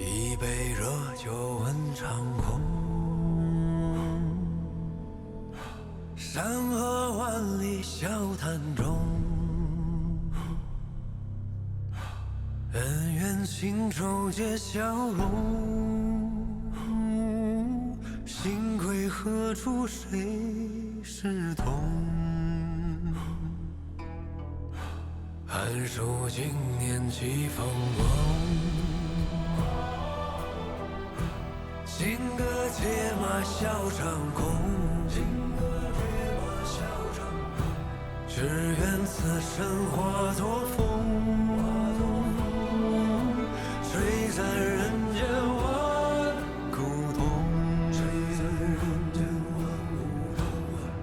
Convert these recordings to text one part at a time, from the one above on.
一杯热酒问长空，山河万里笑谈中，恩怨情仇皆消融。心归何处谁是同？寒暑经年几风光，金戈铁马笑长空。只愿此生化作风，吹散人间万古痛。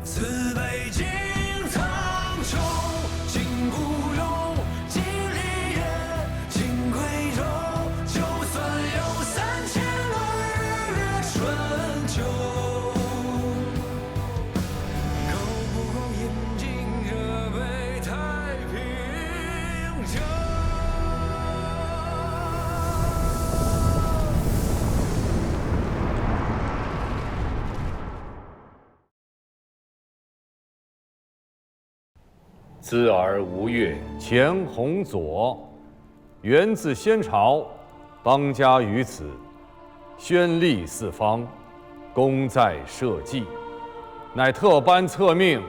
此北京苍穹，今孤勇，今立业，今夔州。就算有3000个日月春秋，够不够饮尽这杯太平酒？兹而吴越，前弘左，源自先朝，邦家于此，宣历四方，功在社稷，乃特颁册命，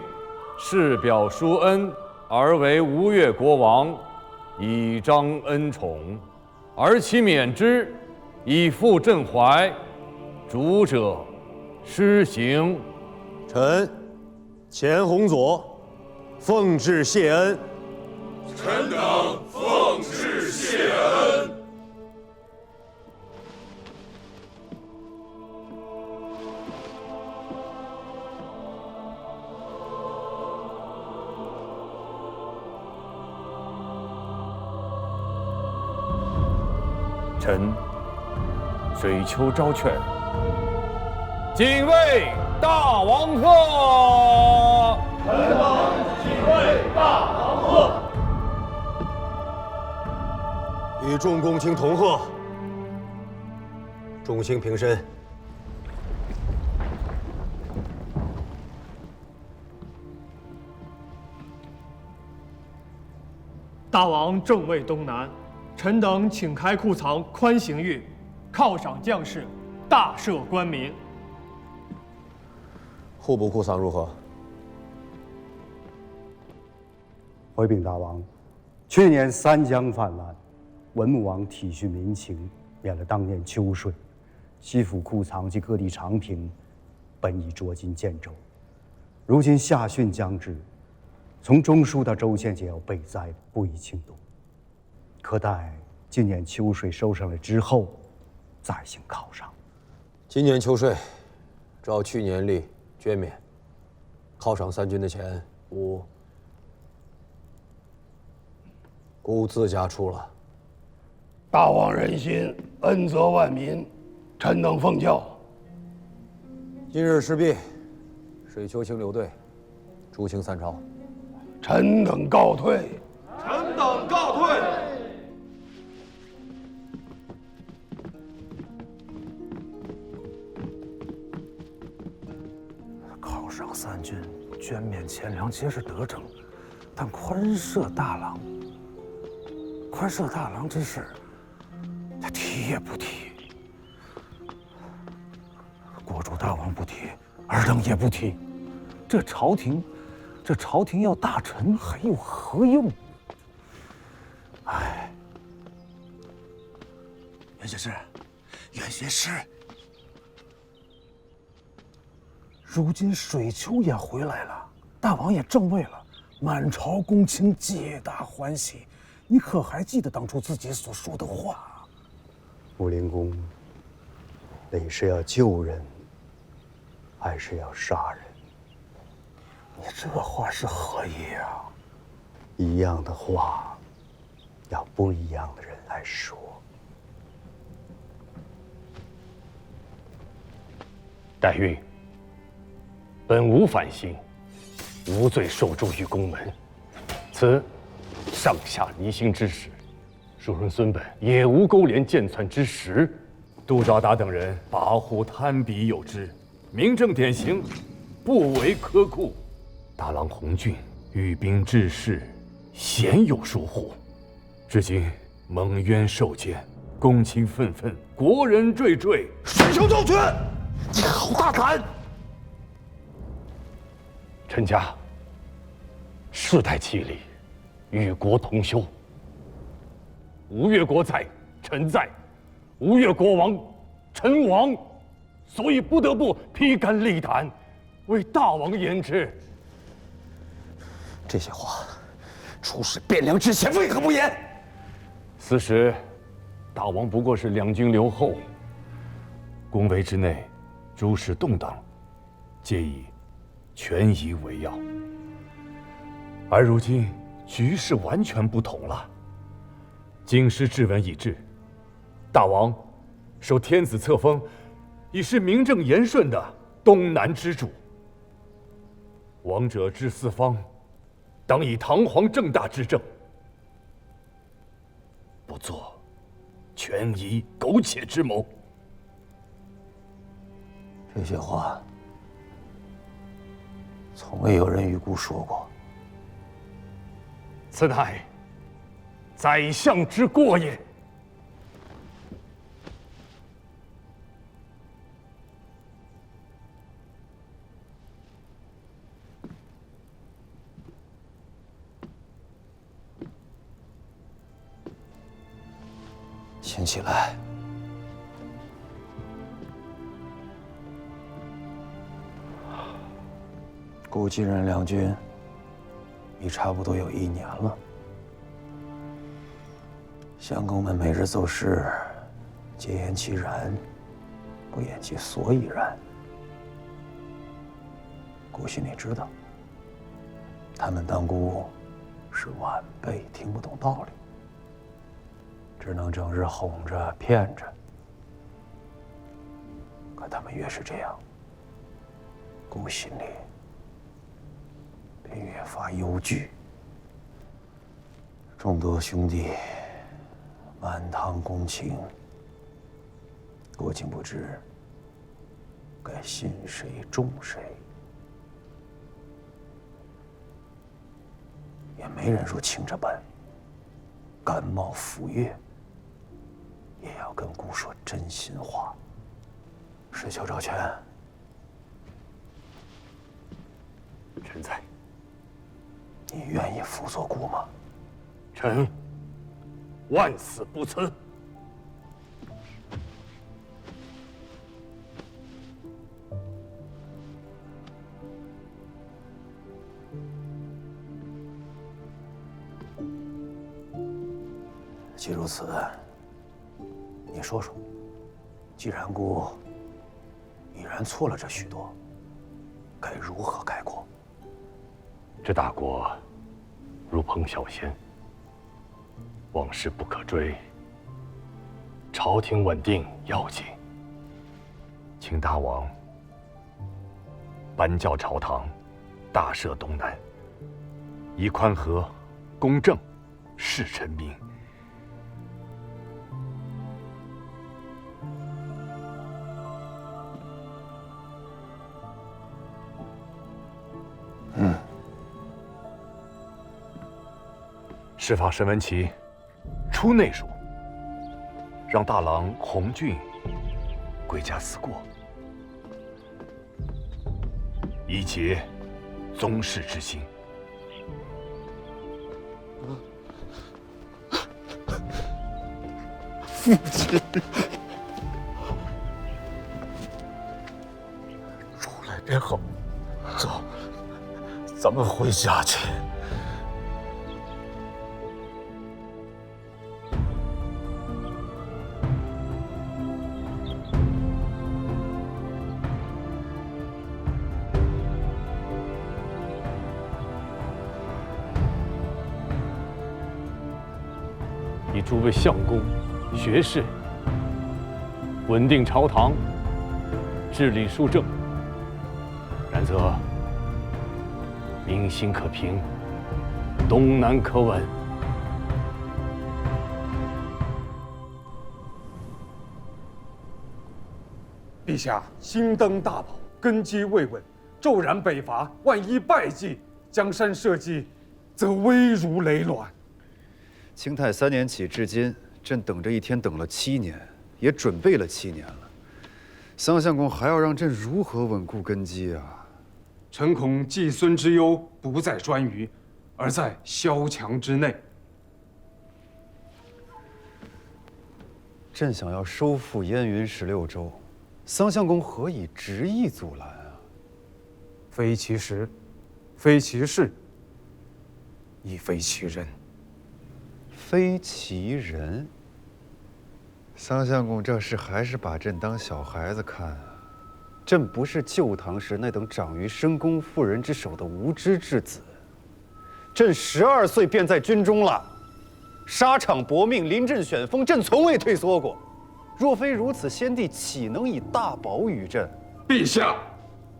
示表叔恩，而为吴越国王，以彰恩宠，而其免之，以复镇怀，主者施行。臣前弘左，奉旨谢恩。臣等奉旨谢恩。臣水丘昭劝，谨为大王贺。臣等谨为大王贺。与众公卿同贺。众卿平身。大王正位东南，臣等请开库藏，宽刑狱，犒赏将士，大赦官民。户部库藏如何？回禀大王，去年三江泛滥，文穆王体恤民情，免了当年秋税。西府库藏及各地长平，本已捉襟见肘。如今夏汛将至，从中书到州县皆要备灾，不宜轻动。可待今年秋税收上来之后，再行犒赏。今年秋税，照去年例捐免，犒赏三军的钱，孤自家出了。大王仁心，恩泽万民，臣等奉教。今日事毕，水丘清流队，诸卿三朝。臣等告退。臣等告退。犒赏三军，捐免钱粮皆是得政，但宽赦大郎这事，他提也不提，国主大王不提，尔等也不提，这朝廷要大臣还有何用？哎，袁学士，如今水丘也回来了，大王也正位了，满朝公卿皆大欢喜。你可还记得当初自己所说的话？武灵公，你是要救人，还是要杀人？你这话是何意啊？一样的话，要不一样的人来说。黛玉，本无反心，无罪受诛于宫门，此上下离心之事，庶人孙本也无勾连奸篡之实。杜兆达等人跋扈贪鄙有之，明正典刑，不为苛酷。大郎洪俊御兵治事，鲜有疏忽，至今蒙冤受监，公卿愤愤，国人惴惴。水丘昭全，你好大胆！陈家世代契礼，与国同修。吴越国在，臣在；吴越国亡，臣亡。所以不得不披肝沥胆，为大王言之。这些话，出使汴梁之前为何不言？此时，大王不过是两军留后，宫闱之内诸事动荡，皆以权宜为要。而如今局势完全不同了。京师制文已至，大王受天子册封，已是名正言顺的东南之主。王者治四方，当以堂皇正大之政，不做权宜苟且之谋。这些话，从未有人与孤说过。此乃宰相之过也。请起来。顾继任两军已差不多有1年了。相公们每日奏事，皆言其然，不言其所以然。顾心里知道，他们当孤是晚辈，听不懂道理，只能整日哄着骗着。可他们越是这样，顾心里便越发忧惧。众多兄弟满堂公卿，顾竟不知该信谁重谁，也没人如卿这般甘冒赴约，也要跟顾说真心话。石丘昭全，臣在。你愿意辅佐顾吗？臣万死不辞。既如此，你说说，既然顾已然错了这许多，该如何改过？这大国如烹小鲜，往事不可追，朝廷稳定要紧。请大王颁教朝堂，大赦东南，以宽和、公正事臣民。释放沈文琪出内署，让大郎洪俊归家思过，以结宗室之心。父亲，出来便好，走，咱们回家去。以诸位相公、学士稳定朝堂，治理书政，然则民心可平，东南可稳。下新登大宝，根基未稳，骤然北伐，万一败绩，江山社稷则危如累卵。清太3年起至今，朕等这一天等了7年，也准备了7年了。桑相公还要让朕如何稳固根基啊？臣恐季孙之忧不在颛臾，而在萧墙之内。朕想要收复燕云16州，桑相公何以执意阻拦啊？非其时，非其事，亦非其人。非其人。桑相公这是还是把朕当小孩子看啊？朕不是旧唐时那等长于深宫妇人之手的无知之子。朕12岁便在军中了，沙场搏命，临阵选锋，朕从未退缩过。若非如此，先帝岂能以大宝与朕？陛下，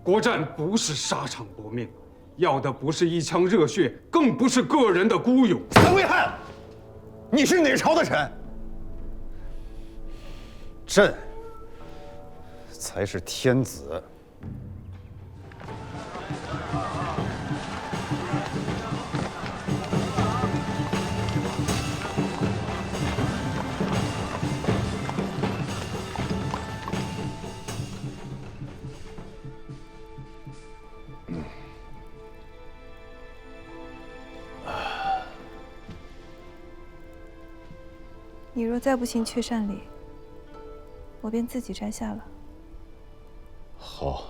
国战不是沙场搏命，要的不是一腔热血，更不是个人的孤勇。岑维汉，你是哪朝的臣？朕才是天子。你若再不行阙善礼，我便自己摘下了。好。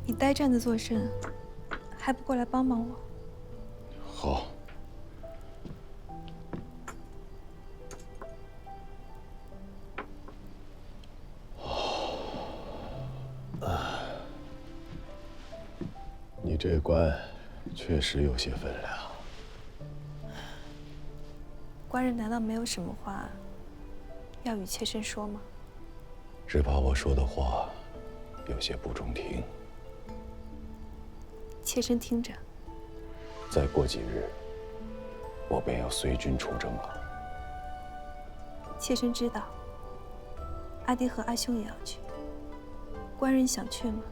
你呆站着作甚？还不过来帮帮我？好。你这官确实有些分量。官人难道没有什么话要与妾身说吗？只怕我说的话有些不中听。妾身听着。再过几日，我便要随军出征了。妾身知道，阿爹和阿兄也要去。官人想去吗？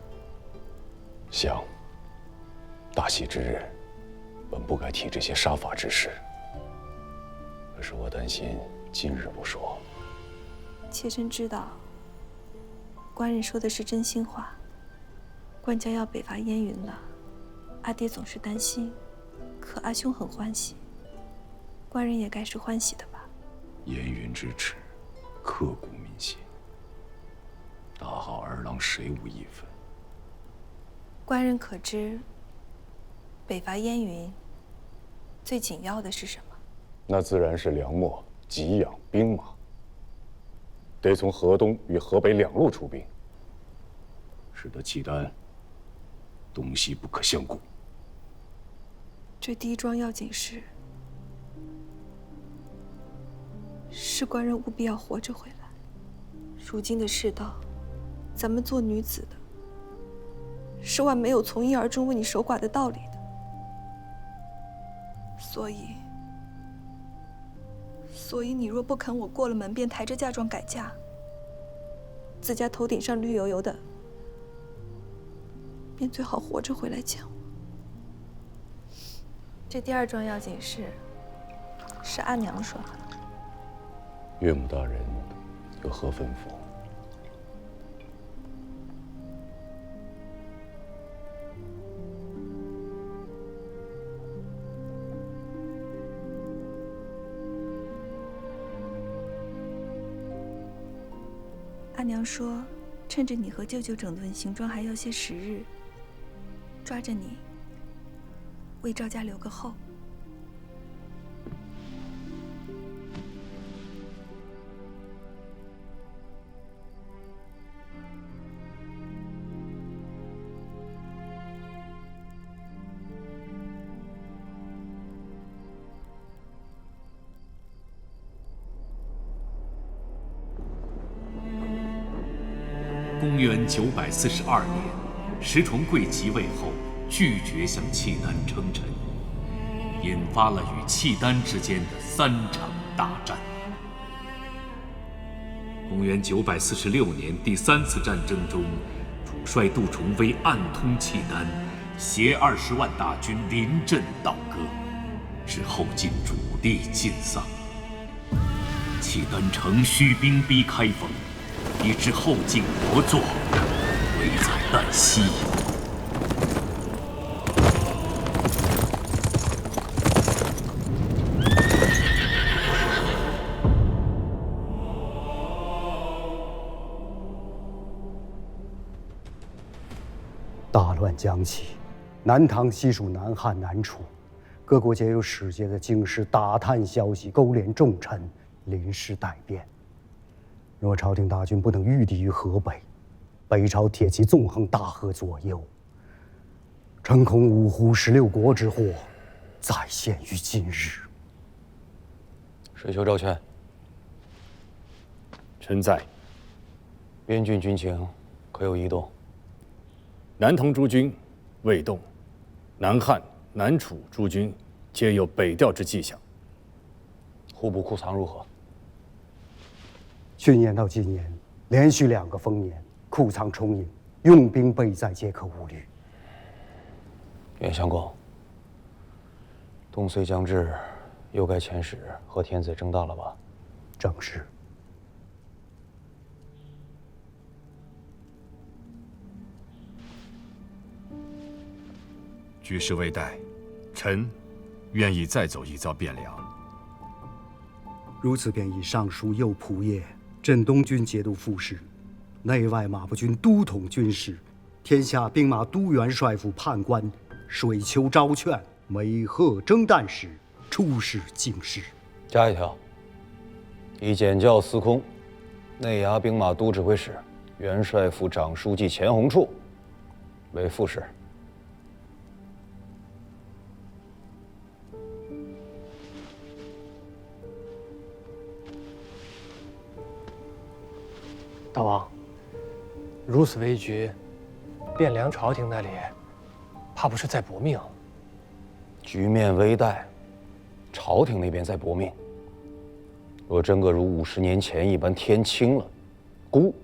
想。大喜之日，本不该提这些杀伐之事。可是我担心今日不说。妾身知道，官人说的是真心话。官家要北伐燕云了，阿爹总是担心，可阿兄很欢喜，官人也该是欢喜的吧？燕云之耻，刻骨铭心。大好儿郎谁无一分？官人可知，北伐燕云最紧要的是什么？那自然是粮秣、给养、兵马。得从河东与河北2路出兵，使得契丹东西不可相顾。这第一桩要紧事，是官人务必要活着回来。如今的世道，咱们做女子的，是万没有从一而终为你守寡的道理的。所以你若不肯我过了门便抬着嫁妆改嫁，自家头顶上绿油油的，便最好活着回来见我。这第二桩要紧事，是阿娘说的。岳母大人有何吩咐？阿娘说，趁着你和舅舅整顿行装还要些时日，抓着你为赵家留个后。公元942年，石重贵即位后拒绝向契丹称臣，引发了与契丹之间的3场大战。公元946年第3次战争中，主帅杜重威暗通契丹，携20万大军临阵倒戈，使后晋主力尽丧。契丹乘虚兵逼开封，以致后晋国祚危在旦夕。大乱将起，南唐西属南汉、南楚，各国皆有使节的京师打探消息，勾连重臣，临时待变。若朝廷大军不能御敌于河北，北朝铁骑纵横大河左右，诚恐五胡16国之祸再现于今日。水丘赵劝，臣在。边郡军情可有异动？南唐诸军未动，南汉、南楚诸军皆有北调之迹象。户部库藏如何？去年到今年，连续2个丰年，库藏充盈，用兵备载皆可无虑。袁相公，冬岁将至，又该遣使和天子争大了吧？正是。局势未待，臣愿意再走一遭汴梁。如此便以尚书右仆射、镇东军节度副使、内外马步军都统军事、天下兵马都元帅府判官水丘昭劝为贺征旦使出使京师。加一条，以检校司空、内衙兵马都指挥使、元帅府长书记钱弘处为副使。大王，如此危局，汴梁朝廷那里怕不是在搏命？局面危殆，朝廷那边在搏命。若真个如50年前一般天清了，孤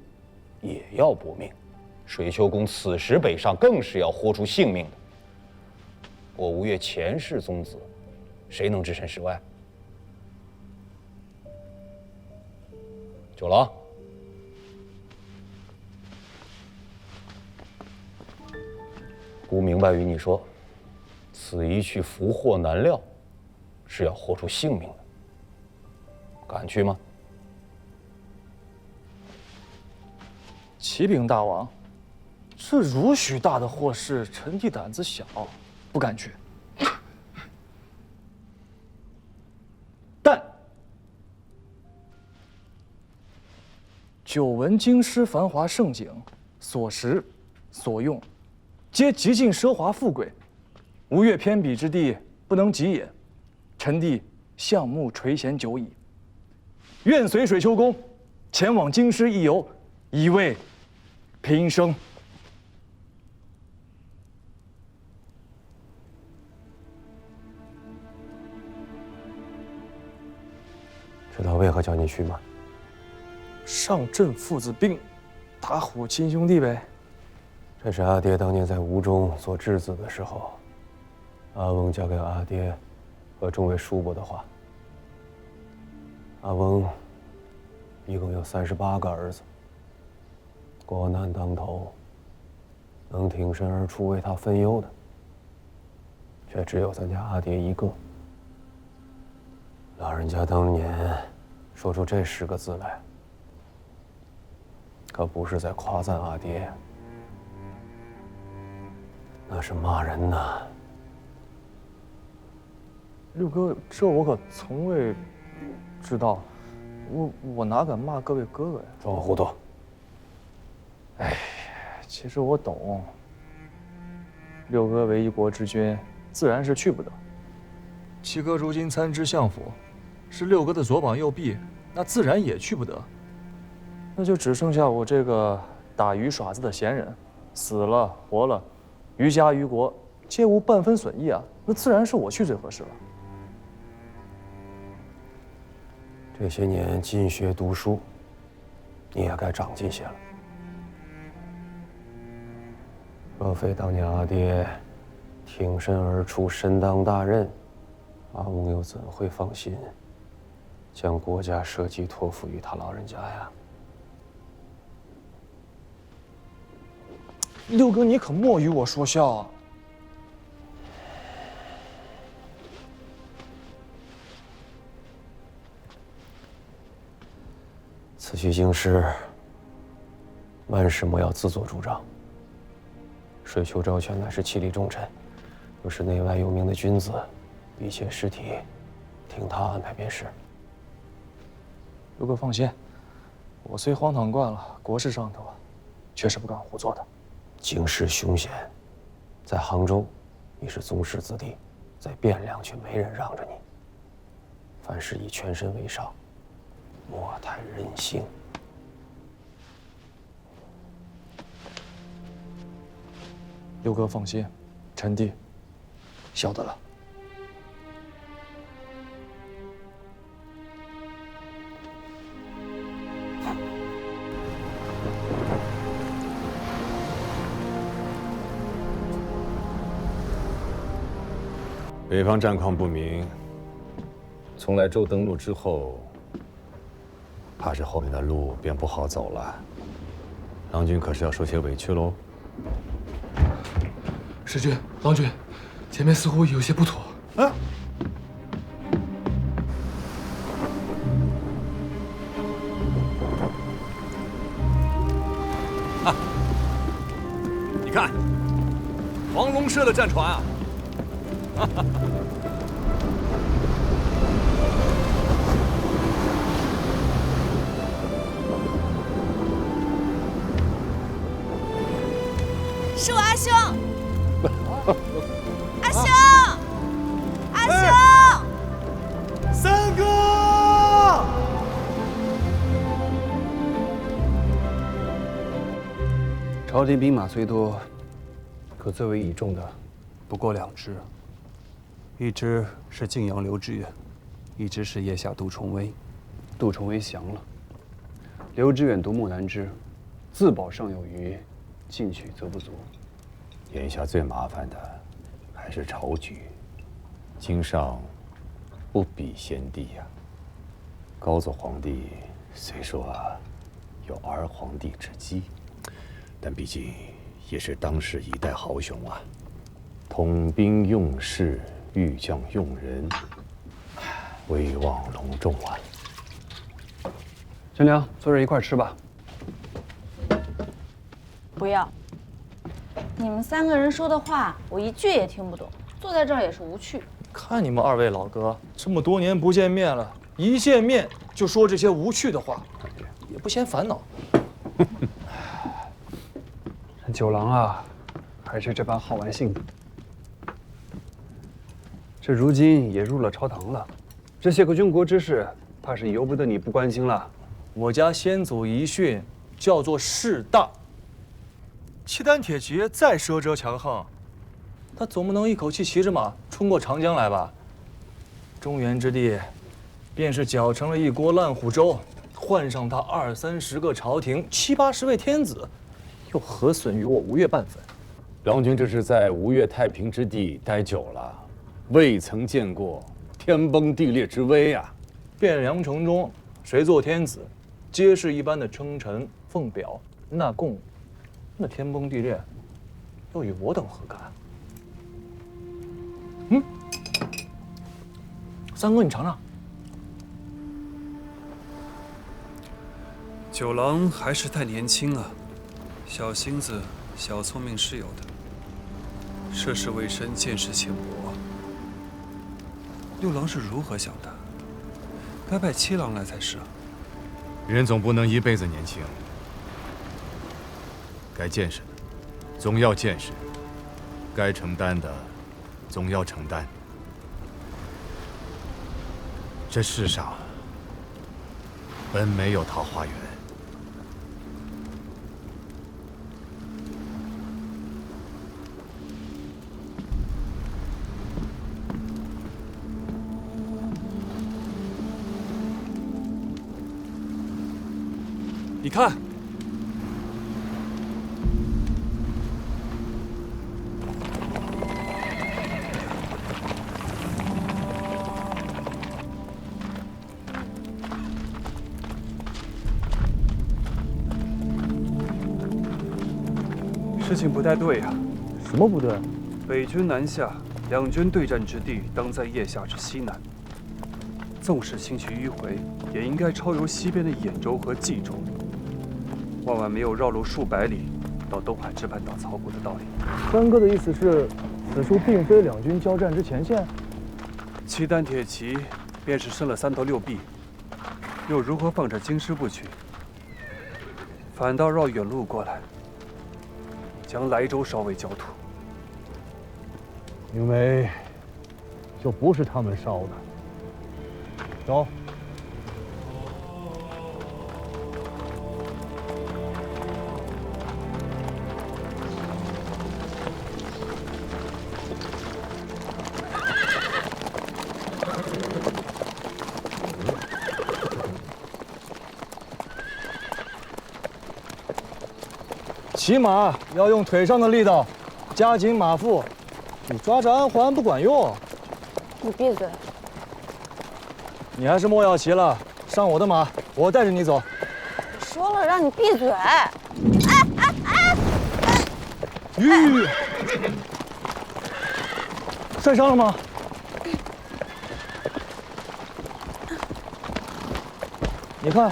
也要搏命。水丘公此时北上，更是要豁出性命的。我吴越前世宗子，谁能置身事外？九郎。孤明白与你说，此一去福祸难料，是要豁出性命的。敢去吗？启禀大王，这如许大的祸事，臣弟胆子小，不敢去。但久闻京师繁华盛景，所食所用皆极尽奢华富贵，吴越偏鄙之地，不能及也。臣弟项目垂涎久矣，愿随水丘公前往京师一游，以慰平生。知道为何叫你去吗？上阵父子兵，打虎亲兄弟呗。这是阿爹当年在吴中做质子的时候，阿翁交给阿爹和众位叔伯的话。阿翁一共有38个儿子，国难当头，能挺身而出为他分忧的，却只有咱家阿爹一个。老人家当年说出这10个字来，可不是在夸赞阿爹，那是骂人呐！六哥，这我可从未知道，我哪敢骂各位哥哥呀？装糊涂！哎，其实我懂。六哥为一国之君，自然是去不得。七哥如今参知相府，是六哥的左膀右臂，那自然也去不得。那就只剩下我这个打鱼耍子的闲人，死了活了，于家于国皆无半分损益啊！那自然是我去最合适了。这些年进学读书，你也该长进些了。若非当年阿爹挺身而出，身当大任，阿翁又怎会放心将国家社稷托付于他老人家呀？六哥，你可莫与我说笑啊！此去经师，万事莫要自作主张。水丘昭全乃是其力重臣，又是内外有名的君子，一切事体听他安排便是。六哥放心，我虽荒唐惯了，国事上头啊，确实不敢胡做的。京师凶险，在杭州你是宗室子弟，在汴梁却没人让着你。凡事以全身为上，莫太任性。六哥放心，臣弟晓得了。北方战况不明，从莱州登陆之后，怕是后面的路便不好走了。郎君可是要受些委屈喽？师君、郎君，前面似乎有些不妥。啊！啊！你看，黄龙社的战船啊！哈哈。是我阿兄，阿兄，阿兄，三哥！朝廷兵马虽多，可最为倚重的不过2支，一支是晋阳刘知远，一支是腋下杜重威。杜重威降了，刘知远独木难支，自保尚有余，进取则不足。眼下最麻烦的还是朝局，京上不比先帝呀。高祖皇帝虽说有儿皇帝之基，但毕竟也是当世一代豪雄啊，统兵用事，御将用人，威望隆重啊。陈良，坐这一块吃吧。不要。你们3个人说的话，我一句也听不懂，坐在这儿也是无趣。看你们2位老哥，这么多年不见面了，一见面就说这些无趣的话，也不嫌烦恼。九郎啊，还是这般好玩性。这如今也入了朝堂了，这些个军国之事，怕是由不得你不关心了。我家先祖遗训叫做势大。契丹铁骑再奢折强横，他总不能一口气骑着马冲过长江来吧？中原之地，便是搅成了一锅烂糊粥，换上他20-30个朝廷，70-80位天子，又何损于我吴越半分？郎君这是在吴越太平之地待久了，未曾见过天崩地裂之危啊！汴梁城中，谁做天子，皆是一般的称臣奉表纳贡。那天崩地裂，又与我等何干？三哥，你尝尝。九郎还是太年轻啊，小心思、小聪明是有的，涉世未深，见识浅薄。六郎是如何想的？该拜七郎来才是啊。人总不能一辈子年轻。该见识的，总要见识；该承担的，总要承担。这世上本没有桃花源，你看，事情不太对呀。什么不对？北军南下，两军对战之地当在腋下之西南。纵使兴其迂回，也应该超游西边的兖州和冀州。万万没有绕路数百里到东海之畔打草谷的道理。三哥的意思是，此处并非两军交战之前线。契丹铁骑便是生了3头6臂，又如何放着京师不去？反倒绕远路过来，将莱州烧为焦土。因为就不是他们烧的。走。骑马要用腿上的力道，加紧马腹。你抓着安环不管用。你闭嘴！你还是莫要骑了，上我的马，我带着你走。说了让你闭嘴！吁！摔伤了吗？你看，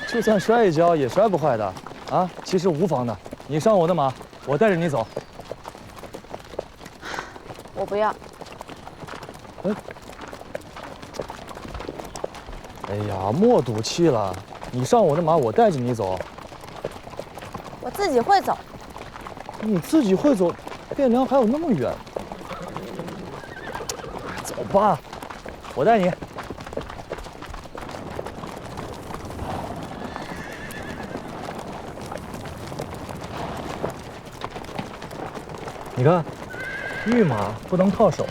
就算摔一跤也摔不坏的，啊，其实无妨的。你上我的马，我带着你走。我不要。哎呀，莫赌气了，你上我的马，我带着你走。我自己会走。你自己会走，汴梁还有那么远。走吧，我带你。你看，御马不能靠手，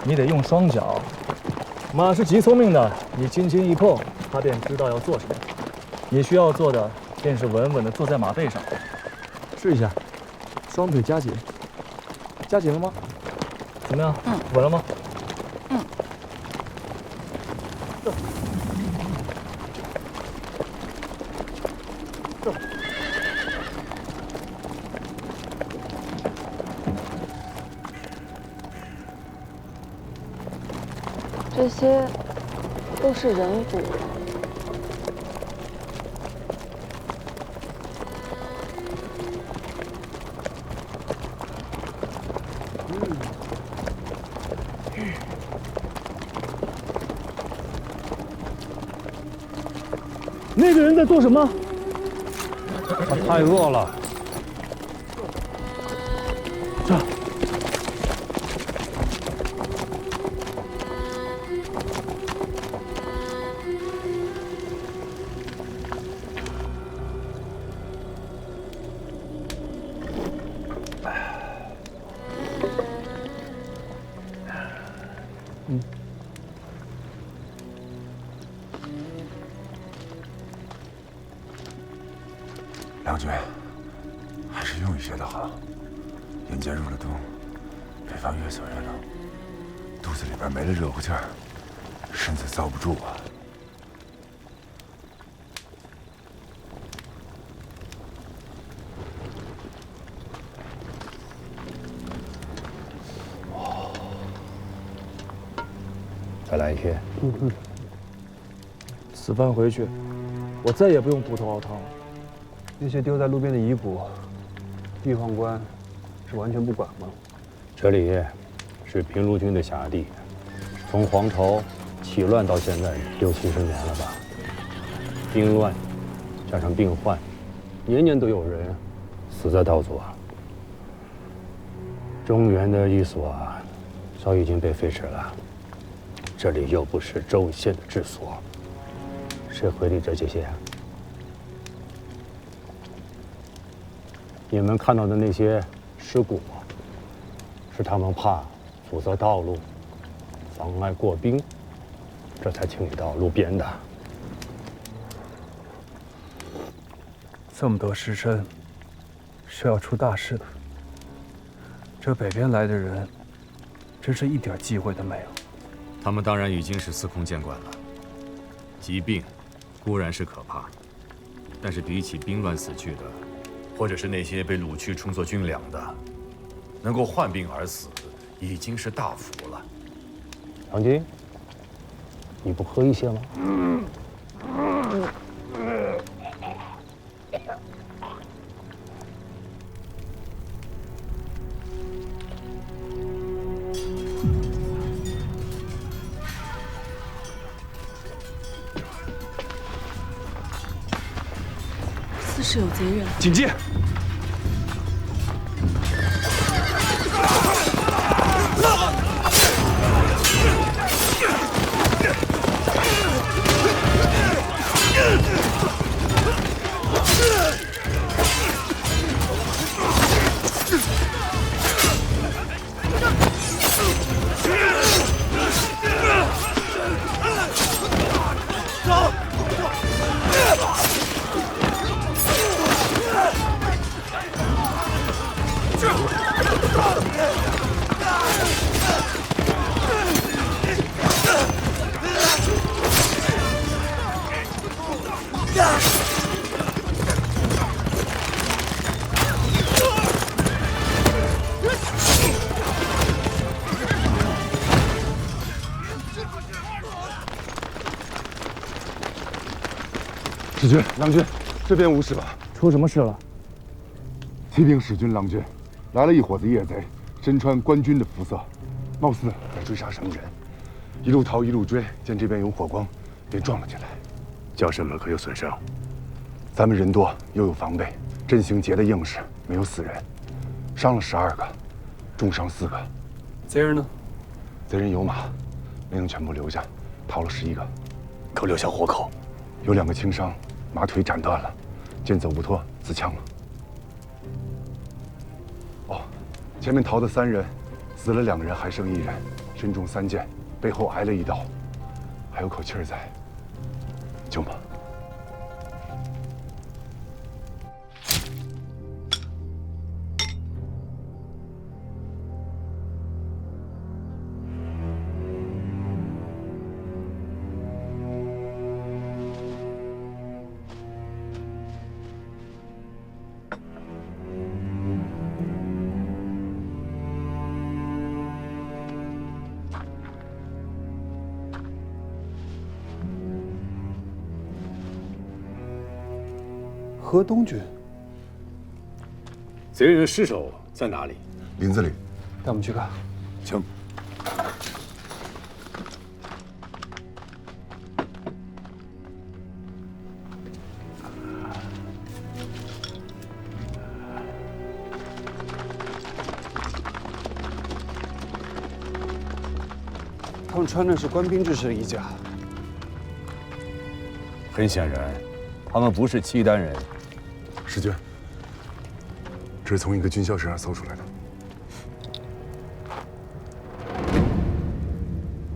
你得用双脚。马是极聪明的，你轻轻一碰，它便知道要做什么。你需要做的便是稳稳地坐在马背上。试一下，双腿夹紧，夹紧了吗？怎么样？稳了吗？这些都是人骨。那个人在做什么？他太饿了。这。梁军，还是用一些的好。眼见入了冬，北方越走越冷，肚子里边没了热乎劲儿，身子遭不住啊。再来一些。此番回去，我再也不用骨头熬汤了。那些丢在路边的遗骨，玉皇官是完全不管吗？这里是平卢军的辖地，从黄巢起乱到现在60、70年了吧？兵乱加上病患，年年都有人死在道左。中原的寓所早已经被废止了，这里又不是州县的治所，谁会理这些？你们看到的那些尸骨，是他们怕阻塞道路，妨碍过兵，这才清理到路边的。这么多尸身，是要出大事的。这北边来的人，真是一点忌讳都没有。他们当然已经是司空见惯了。疾病固然是可怕，但是比起兵乱死去的，或者是那些被掳去充作军粮的，能够患病而死，已经是大福了。杨军，你不喝一些吗？似是有贼人，警戒！使君、郎君，这边无事吧？出什么事了？启禀使君、郎君，来了一伙子夜贼，身穿官军的服色，貌似在追杀什么人，一路逃一路追，见这边有火光，便撞了进来。将士们可有损伤？咱们人多，又有防备，阵型结得硬实，没有死人，伤了12个，重伤4个。贼人呢？贼人有马，没能全部留下，逃了11个，可留下活口。有2个轻伤，马腿斩断了，见走不脱，自枪了。哦，前面逃的3人，死了2人，还剩1人，身中3箭，背后挨了1刀，还有口气儿在，救吗？河东军，贼人的尸首在哪里？林子里。带我们去看。请。他们穿的是官兵制式的衣甲。很显然，他们不是契丹人。使君，这是从一个军校身上搜出来的。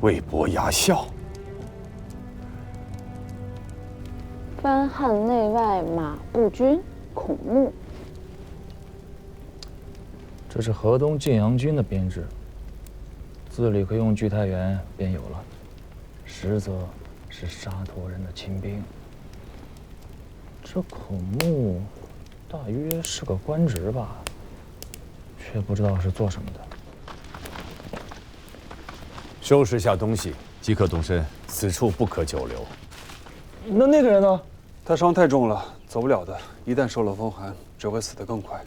魏博牙校。番汉内外马步军孔目。这是河东晋阳军的编制，字里可用距太原便有了，实则是沙陀人的亲兵。这孔目大约是个官职吧，却不知道是做什么的。收拾下东西，即可动身。此处不可久留。那个人呢？他伤太重了，走不了的。一旦受了风寒，只会死得更快。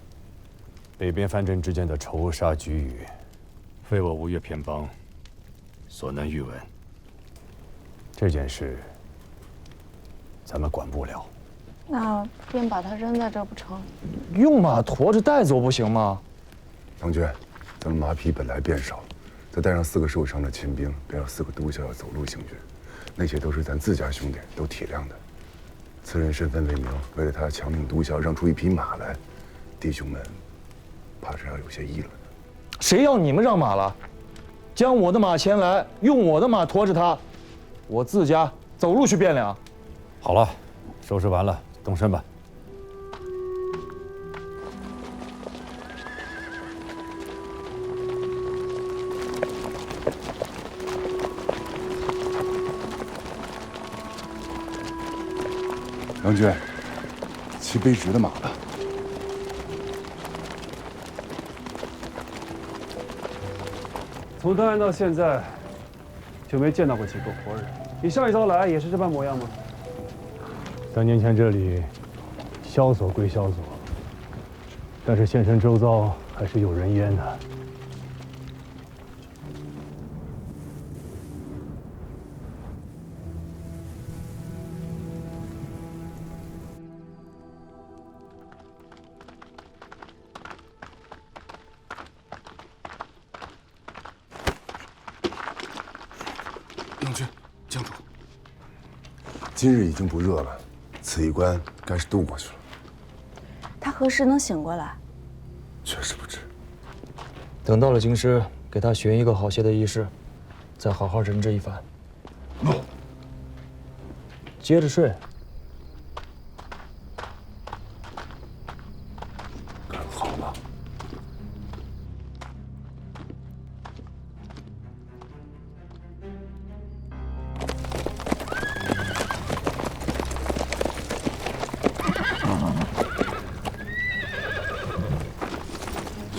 北边藩镇之间的仇杀龃龉，非我吴越偏帮所能预闻。这件事，咱们管不了。那便把他扔在这不成？用马驮着带走不行吗？郎君，咱们马匹本来便少，再带上4个受伤的亲兵，便有4个督校要走路行军，那些都是咱自家兄弟，都体谅的。此人身份未明，为了他强令督校让出一匹马来，弟兄们怕是要有些议论。谁要你们让马了？将我的马牵来，用我的马驮着他，我自家走路去汴梁。好了，收拾完了，动身吧。郎君，骑卑职的马了。从登岸到现在，就没见到过几个活人。你上一遭来也是这般模样吗3年前这里萧索归萧索，但是县城周遭还是有人烟的。郎君，江主，今日已经不热了，此一关该是渡过去了。他何时能醒过来？确实不知。等到了京师，给他寻一个好些的医师，再好好诊治一番。接着睡。干好了。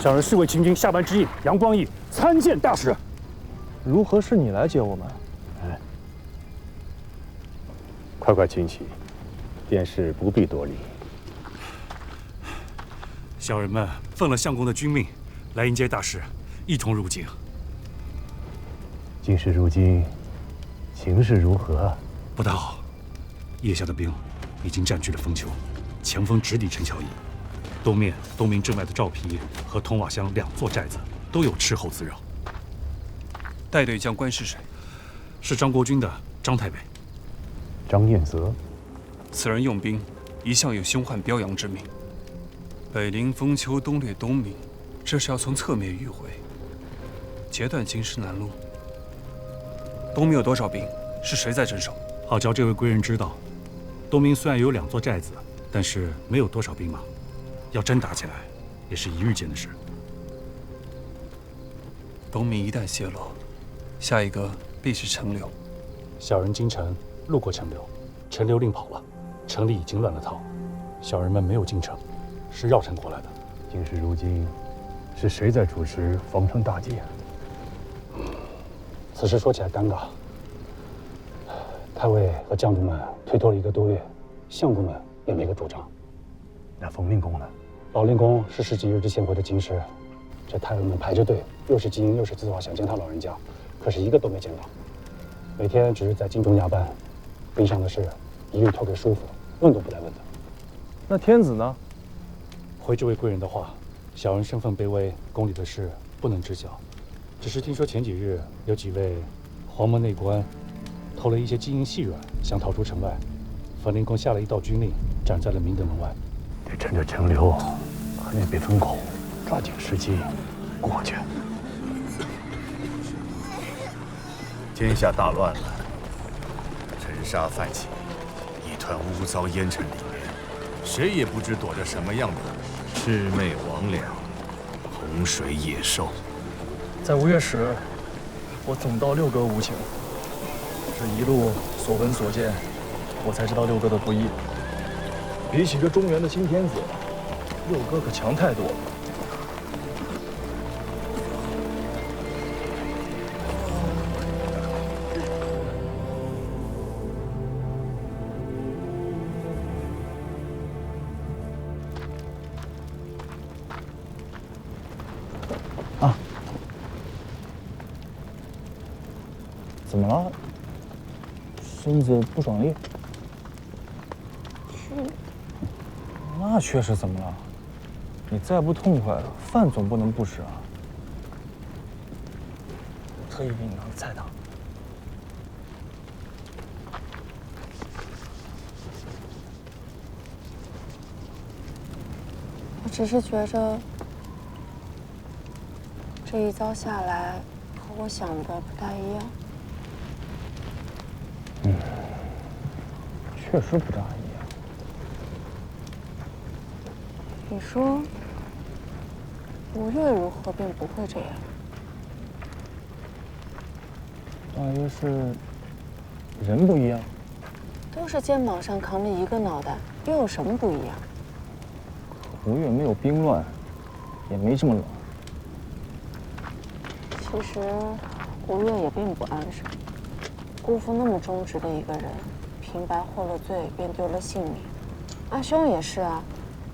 小人侍卫秦军下班之役杨光义参见大使。如何是你来接我们？快快请起，便是不必多礼。小人们奉了相公的军命，来迎接大使，一同入京。京师如今形势如何？不大好，腋下的兵已经占据了丰丘，强锋直抵陈桥驿。东面东明镇外的赵皮和铜瓦乡2座寨子都有斥候滋扰。带队将官是谁？是张国军的张太尉。张念泽，此人用兵一向有凶悍彪扬之名。北临丰丘，东掠东明，这是要从侧面迂回，截断京师南路。东明有多少兵？是谁在镇守？好叫这位贵人知道，东明虽然有2座寨子，但是没有多少兵马。要真打起来，也是一日间的事。东明一旦泄露，下一个必是陈留。小人进城路过陈留，陈留令跑了，城里已经乱了套。小人们没有进城，是绕城过来的。京师如今是谁在主持防城大计？此事说起来尴尬。太尉和将军们推脱了1个多月，相公们也没个主张。那冯令公呢？老令公是10几日之前回的京师，这太尉们排着队，又是金又是字画，想见他老人家，可是一个都没见到。每天只是在京中加班，兵上的事一律托给叔父，问都不带问的。那天子呢？回这位贵人的话，小人身份卑微，宫里的事不能知晓。只是听说前几日有几位黄门内官偷了一些金银细软，想逃出城外。冯令公下了一道军令，斩在了明德门外。得趁着陈留还没被封口，抓紧时机过去。天下大乱了，尘沙泛起，一团污糟烟尘里面，谁也不知躲着什么样的魑魅魍魉、洪水野兽。在5月时，我总到六哥无情，这一路所闻所见，我才知道六哥的不易。比起这中原的新天子，六哥可强太多了。怎么了？身子不爽利？那确实怎么了？你再不痛快，饭总不能不吃啊！我特意给你拿个菜汤。我只是觉着这一遭下来，和我想的不大一样。确实不大一样。你说吴越如何便不会这样？大约是人不一样。都是肩膀上扛着一个脑袋，又有什么不一样？吴越没有兵乱，也没这么冷。其实，吴越也并不安生，辜负那么忠直的一个人，平白获了罪，便丢了性命。阿兄也是啊，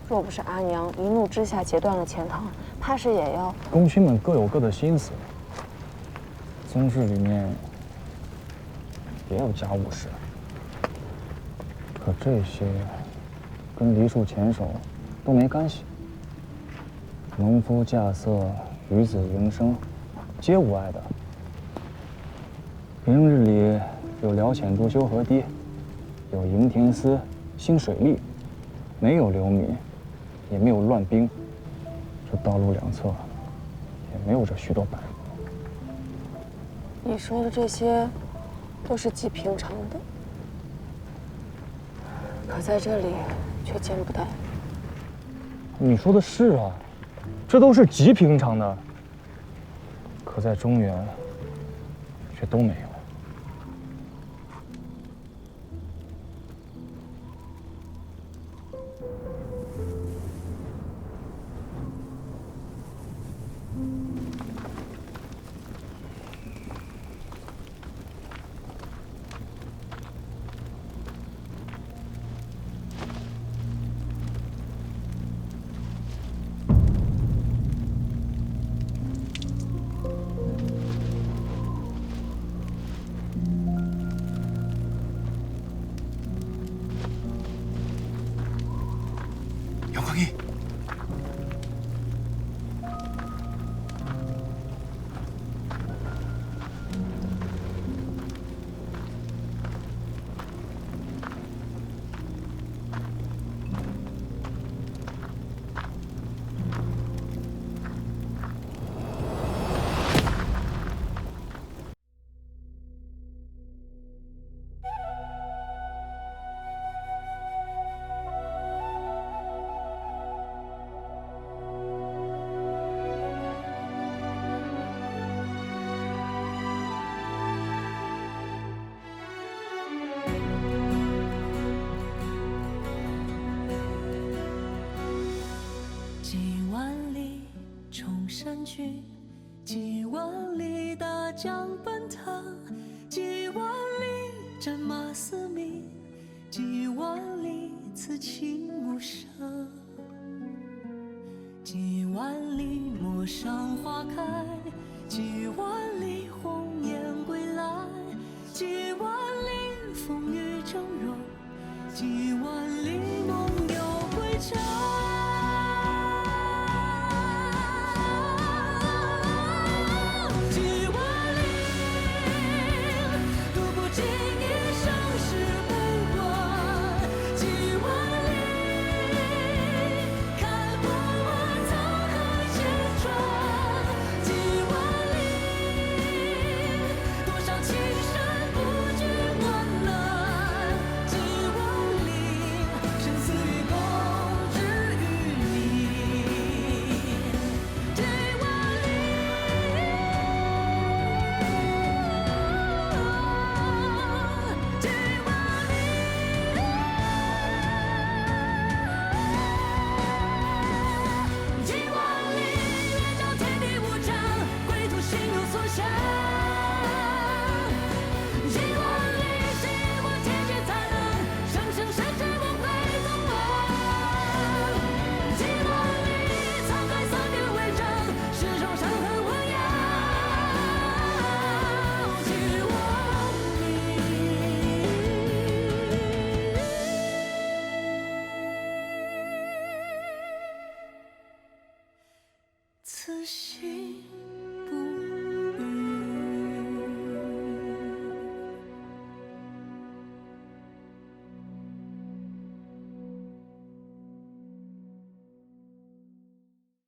若不是阿娘一怒之下截断了钱塘，怕是也要……功勋们各有各的心思，宗室里面也有家务事，可这些跟梨树前手都没干系。农夫稼穑、与子营生，皆无碍的。平日里有辽浅渡修河堤，有营田司兴水利，没有流民，也没有乱兵。这道路两侧也没有这许多百姓。你说的这些，都是极平常的，可在这里却见不到。你说的是啊，这都是极平常的，可在中原却都没有。杨光义，几万里冲山去，几万里大江奔腾，几万里战马嘶鸣，几万里此情无声，几万里陌上花开，几万里鸿雁归来，几万里风雨峥嵘，几万里梦游归程。此生